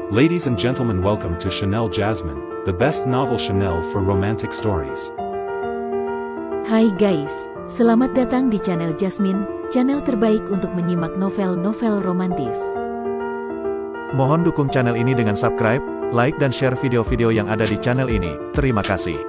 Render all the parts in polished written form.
Ladies and gentlemen, welcome to Chanel Jasmine, the best novel Chanel for romantic stories. Hai guys, selamat datang di channel Jasmine, channel terbaik untuk menyimak novel-novel romantis. Mohon dukung channel ini dengan subscribe, like dan share video-video yang ada di channel ini. Terima kasih.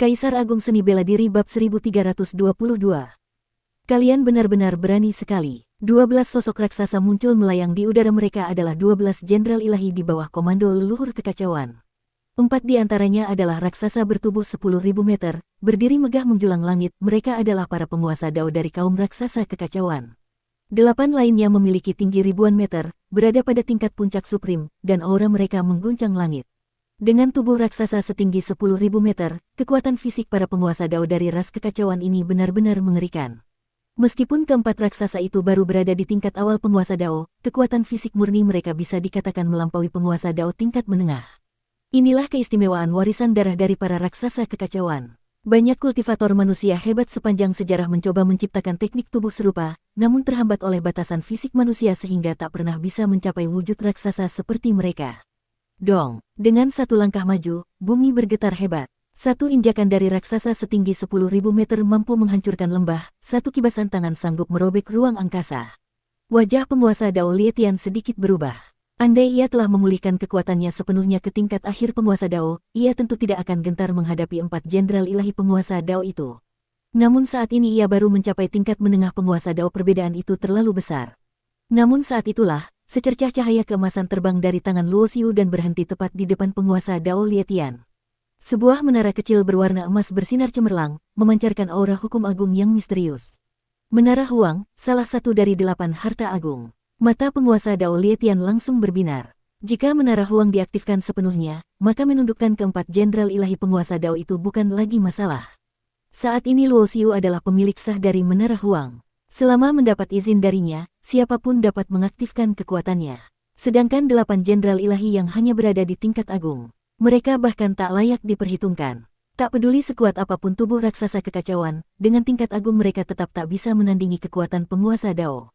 Kaisar Agung Seni Bela Diri bab 1322. Kalian benar-benar berani sekali. 12 sosok raksasa muncul melayang di udara. Mereka adalah 12 jenderal ilahi di bawah komando leluhur kekacauan. 4 di antaranya adalah raksasa bertubuh 10.000 meter, berdiri megah menjulang langit. Mereka adalah para penguasa Dao dari kaum raksasa kekacauan. 8 lainnya memiliki tinggi ribuan meter, berada pada tingkat puncak suprim, dan aura mereka mengguncang langit. Dengan tubuh raksasa setinggi 10.000 meter, kekuatan fisik para penguasa Dao dari ras kekacauan ini benar-benar mengerikan. Meskipun keempat raksasa itu baru berada di tingkat awal penguasa Dao, kekuatan fisik murni mereka bisa dikatakan melampaui penguasa Dao tingkat menengah. Inilah keistimewaan warisan darah dari para raksasa kekacauan. Banyak kultivator manusia hebat sepanjang sejarah mencoba menciptakan teknik tubuh serupa, namun terhambat oleh batasan fisik manusia sehingga tak pernah bisa mencapai wujud raksasa seperti mereka. Dong, dengan satu langkah maju, bumi bergetar hebat. Satu injakan dari raksasa setinggi 10.000 meter mampu menghancurkan lembah, satu kibasan tangan sanggup merobek ruang angkasa. Wajah penguasa Dao Lietian sedikit berubah. Andai ia telah memulihkan kekuatannya sepenuhnya ke tingkat akhir penguasa Dao, ia tentu tidak akan gentar menghadapi 4 jenderal ilahi penguasa Dao itu. Namun saat ini ia baru mencapai tingkat menengah penguasa Dao. Perbedaan itu terlalu besar. Namun saat itulah, secercah cahaya keemasan terbang dari tangan Luo Xiu dan berhenti tepat di depan penguasa Dao Lietian. Sebuah menara kecil berwarna emas bersinar cemerlang, memancarkan aura hukum agung yang misterius. Menara Huang, salah satu dari 8 harta agung. Mata penguasa Dao Lietian langsung berbinar. Jika menara Huang diaktifkan sepenuhnya, maka menundukkan keempat jenderal ilahi penguasa Dao itu bukan lagi masalah. Saat ini Luo Xiu adalah pemilik sah dari menara Huang. Selama mendapat izin darinya, siapapun dapat mengaktifkan kekuatannya. Sedangkan 8 jenderal ilahi yang hanya berada di tingkat agung. Mereka bahkan tak layak diperhitungkan. Tak peduli sekuat apapun tubuh raksasa kekacauan, dengan tingkat agung mereka tetap tak bisa menandingi kekuatan penguasa Dao.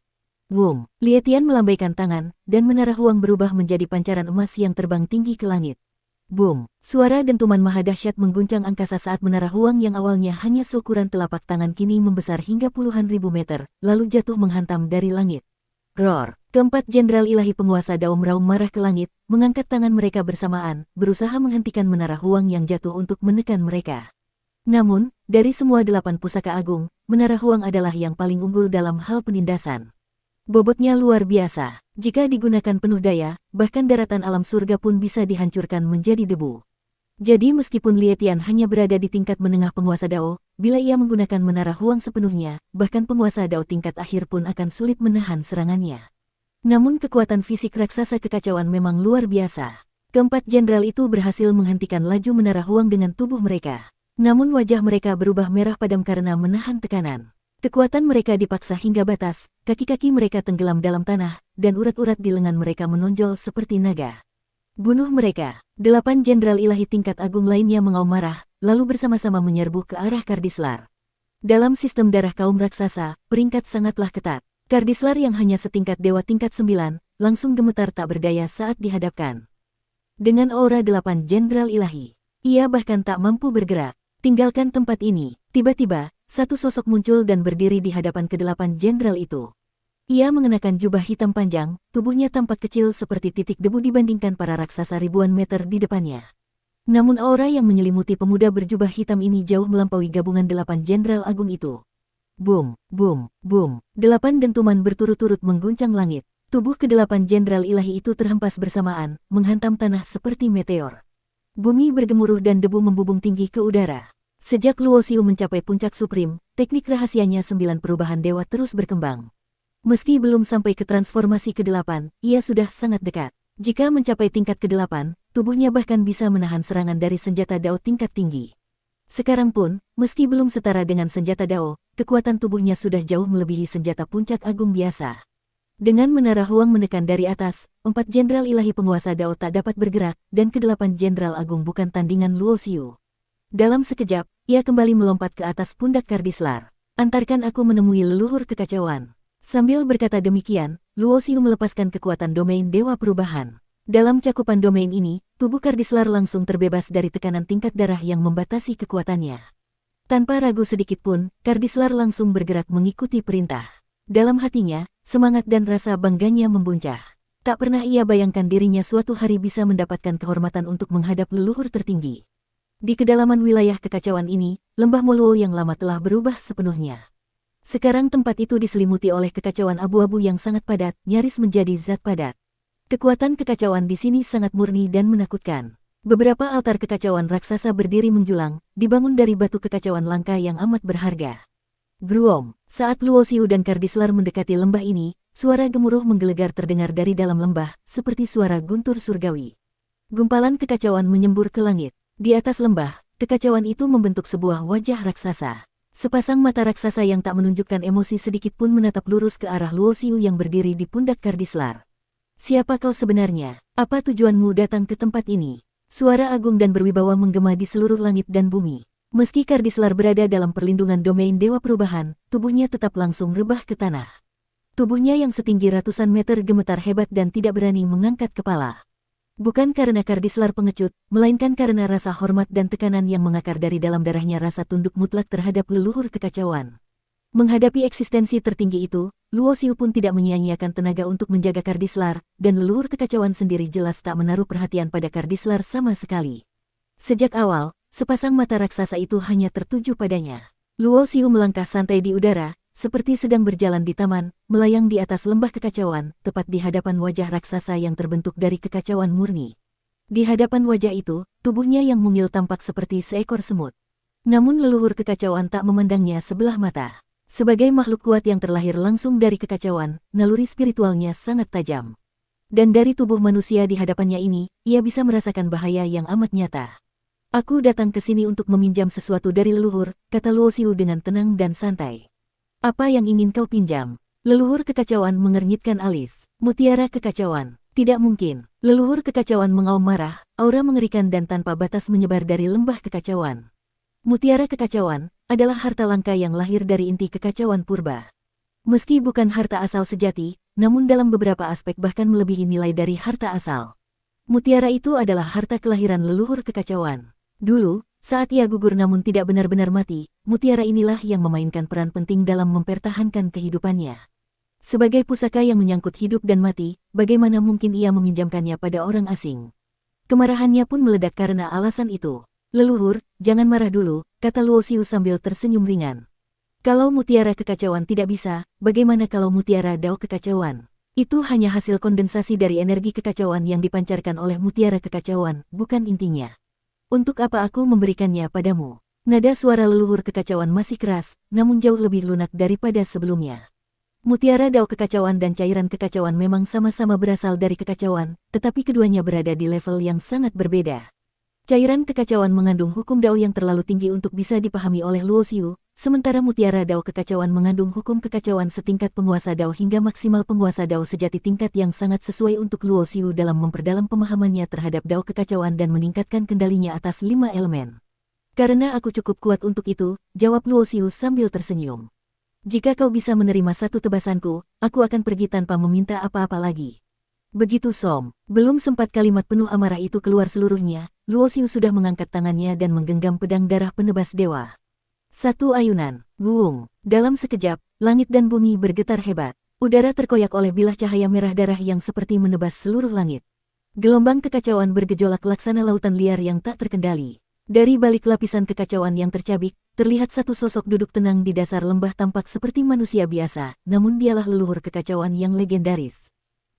Wum, Lietian melambaikan tangan, dan menara Huang berubah menjadi pancaran emas yang terbang tinggi ke langit. Boom, suara dentuman maha dahsyat mengguncang angkasa saat menara Huang yang awalnya hanya seukuran telapak tangan kini membesar hingga puluhan ribu meter, lalu jatuh menghantam dari langit. Roar! Keempat jenderal ilahi penguasa Dao meraung marah ke langit, mengangkat tangan mereka bersamaan, berusaha menghentikan menara Huang yang jatuh untuk menekan mereka. Namun, dari semua 8 pusaka agung, menara Huang adalah yang paling unggul dalam hal penindasan. Bobotnya luar biasa. Jika digunakan penuh daya, bahkan daratan alam surga pun bisa dihancurkan menjadi debu. Jadi meskipun Lietian hanya berada di tingkat menengah penguasa Dao, bila ia menggunakan menara Huang sepenuhnya, bahkan penguasa Dao tingkat akhir pun akan sulit menahan serangannya. Namun kekuatan fisik raksasa kekacauan memang luar biasa. Keempat jenderal itu berhasil menghentikan laju menara Huang dengan tubuh mereka. Namun wajah mereka berubah merah padam karena menahan tekanan. Kekuatan mereka dipaksa hingga batas, kaki-kaki mereka tenggelam dalam tanah, dan urat-urat di lengan mereka menonjol seperti naga. Bunuh mereka. 8 jenderal ilahi tingkat agung lainnya mengaum marah, lalu bersama-sama menyerbu ke arah Kardislar. Dalam sistem darah kaum raksasa, peringkat sangatlah ketat. Kardislar yang hanya setingkat dewa tingkat 9, langsung gemetar tak berdaya saat dihadapkan. Dengan aura 8 jenderal ilahi, ia bahkan tak mampu bergerak. Tinggalkan tempat ini. Tiba-tiba, satu sosok muncul dan berdiri di hadapan ke-8 jenderal itu. Ia mengenakan jubah hitam panjang, tubuhnya tampak kecil seperti titik debu dibandingkan para raksasa ribuan meter di depannya. Namun aura yang menyelimuti pemuda berjubah hitam ini jauh melampaui gabungan 8 jenderal agung itu. Boom, boom, boom. 8 dentuman berturut-turut mengguncang langit. Tubuh ke-8 jenderal ilahi itu terhempas bersamaan, menghantam tanah seperti meteor. Bumi bergemuruh dan debu membubung tinggi ke udara. Sejak Luo Xiu mencapai puncak suprim, teknik rahasianya 9 perubahan dewa terus berkembang. Meski belum sampai ke transformasi ke-8, ia sudah sangat dekat. Jika mencapai tingkat ke-8, tubuhnya bahkan bisa menahan serangan dari senjata Dao tingkat tinggi. Sekarang pun, meski belum setara dengan senjata Dao, kekuatan tubuhnya sudah jauh melebihi senjata puncak agung biasa. Dengan menara Huang menekan dari atas, 4 jenderal ilahi penguasa Dao tak dapat bergerak, dan ke-8 jenderal agung bukan tandingan Luo Xiu. Dalam sekejap, ia kembali melompat ke atas pundak Kardislar. Antarkan aku menemui leluhur kekacauan. Sambil berkata demikian, Luo Xiu melepaskan kekuatan domain Dewa Perubahan. Dalam cakupan domain ini, tubuh Kardislar langsung terbebas dari tekanan tingkat darah yang membatasi kekuatannya. Tanpa ragu sedikit pun, Kardislar langsung bergerak mengikuti perintah. Dalam hatinya, semangat dan rasa bangganya membuncah. Tak pernah ia bayangkan dirinya suatu hari bisa mendapatkan kehormatan untuk menghadap leluhur tertinggi. Di kedalaman wilayah kekacauan ini, lembah Moluo yang lama telah berubah sepenuhnya. Sekarang tempat itu diselimuti oleh kekacauan abu-abu yang sangat padat, nyaris menjadi zat padat. Kekuatan kekacauan di sini sangat murni dan menakutkan. Beberapa altar kekacauan raksasa berdiri menjulang, dibangun dari batu kekacauan langka yang amat berharga. Gruom, saat Luo Xiu dan Kardislar mendekati lembah ini, suara gemuruh menggelegar terdengar dari dalam lembah, seperti suara guntur surgawi. Gumpalan kekacauan menyembur ke langit. Di atas lembah, kekacauan itu membentuk sebuah wajah raksasa. Sepasang mata raksasa yang tak menunjukkan emosi sedikit pun menatap lurus ke arah Luo Xiu yang berdiri di pundak Kardislar. Siapa kau sebenarnya? Apa tujuanmu datang ke tempat ini? Suara agung dan berwibawa menggema di seluruh langit dan bumi. Meski Kardislar berada dalam perlindungan domain Dewa Perubahan, tubuhnya tetap langsung rebah ke tanah. Tubuhnya yang setinggi ratusan meter gemetar hebat dan tidak berani mengangkat kepala. Bukan karena Kardislar pengecut, melainkan karena rasa hormat dan tekanan yang mengakar dari dalam darahnya, rasa tunduk mutlak terhadap leluhur kekacauan. Menghadapi eksistensi tertinggi itu, Luo Xiu pun tidak menyia-nyiakan tenaga untuk menjaga Kardislar, dan leluhur kekacauan sendiri jelas tak menaruh perhatian pada Kardislar sama sekali. Sejak awal, sepasang mata raksasa itu hanya tertuju padanya. Luo Xiu melangkah santai di udara, seperti sedang berjalan di taman, melayang di atas lembah kekacauan, tepat di hadapan wajah raksasa yang terbentuk dari kekacauan murni. Di hadapan wajah itu, tubuhnya yang mungil tampak seperti seekor semut. Namun leluhur kekacauan tak memandangnya sebelah mata. Sebagai makhluk kuat yang terlahir langsung dari kekacauan, naluri spiritualnya sangat tajam. Dan dari tubuh manusia di hadapannya ini, ia bisa merasakan bahaya yang amat nyata. Aku datang ke sini untuk meminjam sesuatu dari leluhur, kata Luo Xiu dengan tenang dan santai. Apa yang ingin kau pinjam? Leluhur kekacauan mengernyitkan alis. Mutiara kekacauan. Tidak mungkin. Leluhur kekacauan mengaum marah, aura mengerikan dan tanpa batas menyebar dari lembah kekacauan. Mutiara kekacauan adalah harta langka yang lahir dari inti kekacauan purba. Meski bukan harta asal sejati, namun dalam beberapa aspek bahkan melebihi nilai dari harta asal. Mutiara itu adalah harta kelahiran leluhur kekacauan. Dulu, saat ia gugur namun tidak benar-benar mati, mutiara inilah yang memainkan peran penting dalam mempertahankan kehidupannya. Sebagai pusaka yang menyangkut hidup dan mati, bagaimana mungkin ia meminjamkannya pada orang asing? Kemarahannya pun meledak karena alasan itu. Leluhur, jangan marah dulu, kata Luo Xiu sambil tersenyum ringan. Kalau mutiara kekacauan tidak bisa, bagaimana kalau mutiara dao kekacauan? Itu hanya hasil kondensasi dari energi kekacauan yang dipancarkan oleh mutiara kekacauan, bukan intinya. Untuk apa aku memberikannya padamu? Nada suara leluhur kekacauan masih keras, namun jauh lebih lunak daripada sebelumnya. Mutiara dao kekacauan dan cairan kekacauan memang sama-sama berasal dari kekacauan, tetapi keduanya berada di level yang sangat berbeda. Cairan kekacauan mengandung hukum dao yang terlalu tinggi untuk bisa dipahami oleh Luo Xiu, sementara mutiara dao kekacauan mengandung hukum kekacauan setingkat penguasa dao hingga maksimal penguasa dao sejati, tingkat yang sangat sesuai untuk Luo Xiu dalam memperdalam pemahamannya terhadap dao kekacauan dan meningkatkan kendalinya atas 5 elemen. Karena aku cukup kuat untuk itu, jawab Luo Xiu sambil tersenyum. Jika kau bisa menerima satu tebasanku, aku akan pergi tanpa meminta apa-apa lagi. Begitu Som, belum sempat kalimat penuh amarah itu keluar seluruhnya, Luo Xiu sudah mengangkat tangannya dan menggenggam pedang darah penebas dewa. Satu ayunan, wuung, dalam sekejap, langit dan bumi bergetar hebat. Udara terkoyak oleh bilah cahaya merah darah yang seperti menebas seluruh langit. Gelombang kekacauan bergejolak laksana lautan liar yang tak terkendali. Dari balik lapisan kekacauan yang tercabik, terlihat satu sosok duduk tenang di dasar lembah, tampak seperti manusia biasa, namun dialah leluhur kekacauan yang legendaris.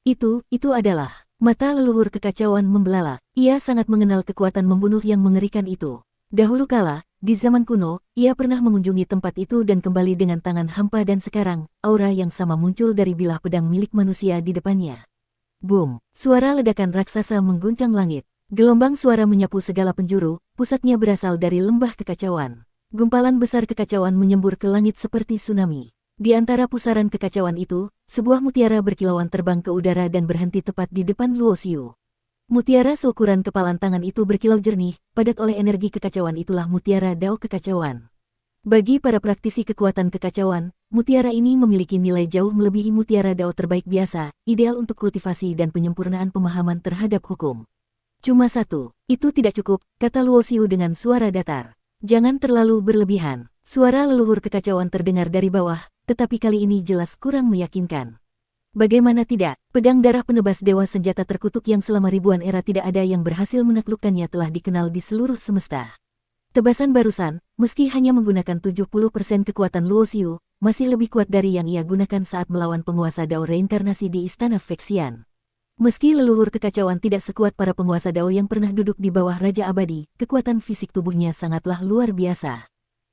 Itu adalah. Mata leluhur kekacauan membelalak. Ia sangat mengenal kekuatan membunuh yang mengerikan itu. Dahulu kala, di zaman kuno, ia pernah mengunjungi tempat itu dan kembali dengan tangan hampa, dan sekarang, aura yang sama muncul dari bilah pedang milik manusia di depannya. Boom! Suara ledakan raksasa mengguncang langit. Gelombang suara menyapu segala penjuru, pusatnya berasal dari lembah kekacauan. Gumpalan besar kekacauan menyembur ke langit seperti tsunami. Di antara pusaran kekacauan itu, sebuah mutiara berkilauan terbang ke udara dan berhenti tepat di depan Luo Xiu. Mutiara seukuran kepalan tangan itu berkilau jernih, padat oleh energi kekacauan, itulah mutiara dao kekacauan. Bagi para praktisi kekuatan kekacauan, Mutiara ini memiliki nilai jauh melebihi mutiara dao terbaik biasa, ideal untuk kultivasi dan penyempurnaan pemahaman terhadap hukum. Cuma satu, itu tidak cukup, kata Luo Xiu dengan suara datar. Jangan terlalu berlebihan. Suara leluhur kekacauan terdengar dari bawah, tetapi kali ini jelas kurang meyakinkan. Bagaimana tidak, pedang darah penebas dewa senjata terkutuk yang selama ribuan era tidak ada yang berhasil menaklukkannya telah dikenal di seluruh semesta. Tebasan barusan, meski hanya menggunakan 70% kekuatan Luo Xiu, masih lebih kuat dari yang ia gunakan saat melawan penguasa Dao reinkarnasi di Istana Vexian. Meski leluhur kekacauan tidak sekuat para penguasa Dao yang pernah duduk di bawah Raja Abadi, kekuatan fisik tubuhnya sangatlah luar biasa.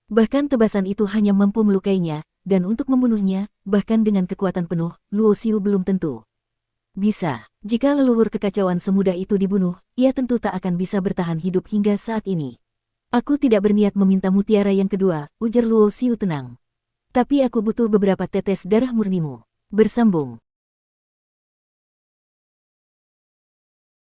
Bahkan tebasan itu hanya mampu melukainya, dan untuk membunuhnya, bahkan dengan kekuatan penuh, Luo Xiu belum tentu bisa. Jika leluhur kekacauan semudah itu dibunuh, ia tentu tak akan bisa bertahan hidup hingga saat ini. Aku tidak berniat meminta mutiara yang kedua, ujar Luo Xiu tenang. Tapi aku butuh beberapa tetes darah murnimu. Bersambung,